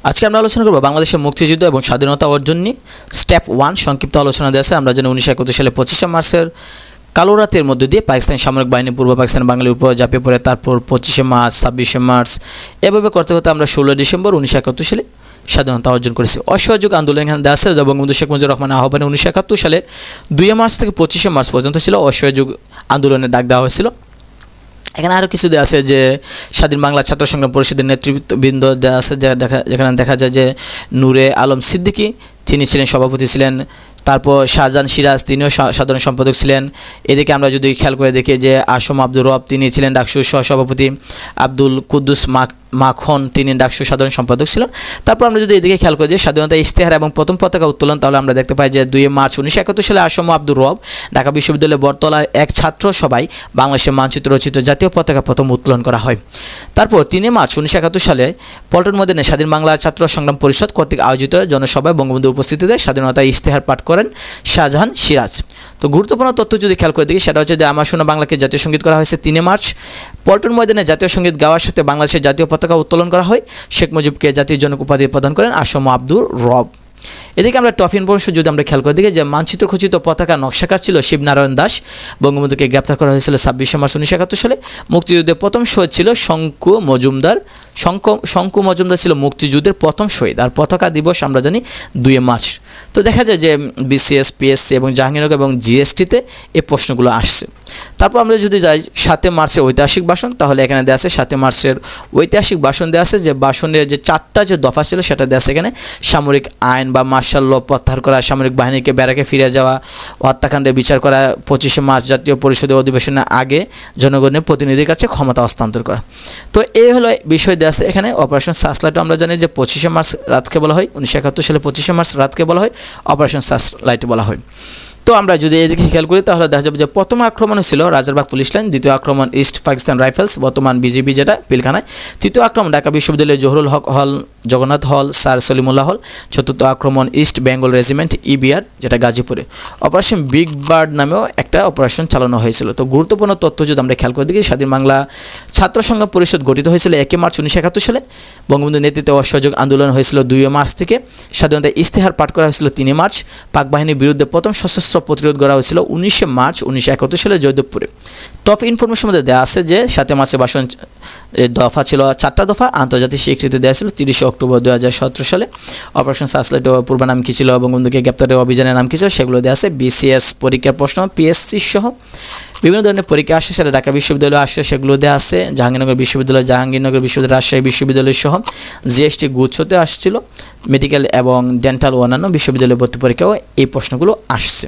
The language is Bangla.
আজকে আমরা আলোচনা করব বাংলাদেশের মুক্তিযুদ্ধ এবং স্বাধীনতা অর্জন নিয়ে স্টেপ 1 সংক্ষিপ্ত আলোচনা দেওয়া আছে। আমরা জানি 1971 সালে 25 মার্চের কালো রাতের মধ্যে দিয়ে পাকিস্তানি সামরিক বাহিনী পূর্ব পাকিস্তান বাঙালির উপর ঝাঁপিয়ে পড়ে, তারপর 25 মার্চ 26 মার্চ এভাবে করতে করতে আমরা 16 ডিসেম্বর 1971 সালে স্বাধীনতা অর্জন করেছি। অসহযোগ আন্দোলন এখানে দেওয়া আছে। বঙ্গবন্ধু শেখ মুজিবুর রহমানের আহ্বানে 1971 সালে 2 মার্চ থেকে 25 মার্চ পর্যন্ত ছিল অসহযোগ আন্দোলনের ডাক দেওয়া হয়েছিল। এখানে আরও কিছু দেওয়া আছে যে স্বাধীন বাংলা ছাত্র সংগ্রাম পরিষদের নেতৃবৃন্দ দেওয়া আছে, যেখানে দেখা যায় যে নূরে আলম সিদ্দিকী তিনি ছিলেন সভাপতি ছিলেন, তারপর শাহজাহান সিরাজ তিনিও সাধারণ সম্পাদক ছিলেন। এদিকে আমরা যদি খেয়াল করে দেখি যে আসম আব্দুর রব তিনি ছিলেন ডাকসুর সহসভাপতি, আব্দুল কুদ্দুস মাখন তিনি ডাকসুর সাধারণ সম্পাদক ছিলেন। তারপর আমরা যদি এদিকে খেয়াল করি যে স্বাধীনতা ইশতেহার এবং প্রথম পতাকা উত্তোলন, তাহলে আমরা দেখতে পাই যে 2 মার্চ 1971 সালে আসম আব্দুর রব ঢাকা বিশ্ববিদ্যালয়ের বটতলার এক ছাত্র সভায় বাংলাদেশের মানচিত্র রচিত জাতীয় পতাকা প্রথম উত্তোলন করা হয়। তারপর 3 মার্চ 1971 সালে পল্টন ময়দানে স্বাধীন বাংলা ছাত্র সংগ্রাম পরিষদ কর্তৃক আয়োজিত জনসভায় বঙ্গবন্ধুর উপস্থিতিতে স্বাধীনতা ইশতেহার পাঠ করেন শাহজাহান সিরাজ। তো গুরুত্বপূর্ণ তথ্য যদি খেয়াল করে দেখি সেটা হচ্ছে যে আমার শোনা বাংলাকে জাতীয় সঙ্গীত করা হয়েছে 3 মার্চ। পল্টন ময়দানে জাতীয় সঙ্গীত গাওয়ার সাথে বাংলাদেশের জাতীয় পতাকা উত্তোলন করা হয়। শেখ মুজিবকে জাতীয় জনক উপাধি প্রদান করেন আসম আব্দুর রব। এদিকে আমরা টপ ইনফরমেশন যদি আমরা খেয়াল করে দেখি যে মানচিত্র খচিত পতাকা নকশাকার ছিল শিবনারায়ণ দাস। বঙ্গবন্ধুকে গ্রেপ্তার করা হয়েছিল 26 মার্চ 1971 সালে। মুক্তিযুদ্ধের প্রথম শহীদ ছিল শঙ্কু মজুমদার। শঙ্কু মজুমদার ছিল মুক্তিযুদ্ধের প্রথম শহীদ। আর পতাকা দিবস আমরা জানি 2 মার্চ। তো দেখা যায় যে বিসিএস, পিএসসি এবং জাহাঙ্গীরনগর এবং জিএসটিতে এই প্রশ্নগুলো আসছে। তারপর আমরা যদি যাই 7 মার্চের ঐতিহাসিক ভাষণ, তাহলে এখানে দেওয়া আছে 7 মার্চের ঐতিহাসিক ভাষণ দেওয়া আছে। যে ভাষণের যে 4টা যে দফা ছিল সেটা দেওয়া আছে এখানে। সামরিক আইন বা মার্শাল ল প্রত্যাহার করা, সামরিক বাহিনীকে ব্যারাকে ফিরে যাওয়া, হত্যাকাণ্ডের বিচার করা, 25 মার্চ জাতীয় পরিষদের অধিবেশনের আগে জনগণের প্রতিনিধির কাছে ক্ষমতা হস্তান্তর করা। তো এই হলো বিষয় দেওয়া আছে এখানে। অপারেশন সার্চলাইট আমরা জানি যে 25 মার্চ রাতকে বলা হয়, 1971 সালে 25 মার্চ রাতকে বলা হয় অপারেশন সার্চলাইট বলা হয়। তো আমরা যদি এদিকে খেয়াল করি তাহলে দেখা যাবে যে প্রথম আক্রমণ ছিল রাজারবাগ পুলিশ লাইন, দ্বিতীয় আক্রমণ ইস্ট পাকিস্তান রাইফেলস বর্তমান বিজিবি যেটা পিলখানায়, তৃতীয় আক্রমণ ঢাকা বিশ্ববিদ্যালয়ের জহুরুল হক হল, জগন্নাথ হল, স্যার সলিমুল্লাহ হল, চতুর্থ আক্রমণ ইস্ট বেঙ্গল রেজিমেন্ট ইবিআর যেটা গাজীপুরে। অপারেশন বিগ বার্ড নামেও একটা অপারেশন চালানো হয়েছিল। তো গুরুত্বপূর্ণ তথ্য যদি আমরা খেয়াল করে দেখি, স্বাধীন বাংলা ছাত্র সংগ্রাম পরিষদ গঠিত হয়েছিল 1 মার্চ 1971 সালে। বঙ্গবন্ধুর নেতৃত্বে অসহযোগ আন্দোলন হয়েছিল 2 মার্চ থেকে। স্বাধীনতা ইশতেহার পাঠ করা হয়েছিল 3 মার্চ। পাক বাহিনীর বিরুদ্ধে প্রথম সশস্ত্র প্রতিরোধ করা হয়েছিল 19 মার্চ 1971 সালে জয়দেবপুরে। টপ ইনফরমেশন মধ্যে দেওয়া আছে যে 7 মার্চের ভাষণ দফা ছিল 4টা দফা, আন্তর্জাতিক স্বীকৃতি দেওয়া ছিল 30 অক্টোবর 2017 সালে। অপারেশন সার্চলাইটের পূর্ব নাম কী ছিল, বঙ্গবন্ধুকে গ্রেপ্তারের অভিযানের নাম কী ছিল সেগুলো দেওয়া আছে। বিসিএস পরীক্ষার প্রশ্ন, পিএসসি সহ বিভিন্ন ধরনের পরীক্ষা আসছে, সেটা ঢাকা বিশ্ববিদ্যালয় আসছে সেগুলো দেওয়া আছে। জাহাঙ্গীরনগর বিশ্ববিদ্যালয়, জাহাঙ্গীরনগর বিশ্ববিদ্যালয়, রাজশাহী বিশ্ববিদ্যালয় সহ জিএসটি গুচ্ছতে আসছিল। মেডিকেল এবং ডেন্টাল ও অন্যান্য বিশ্ববিদ্যালয় ভর্তি পরীক্ষাও এই প্রশ্নগুলো আসছে।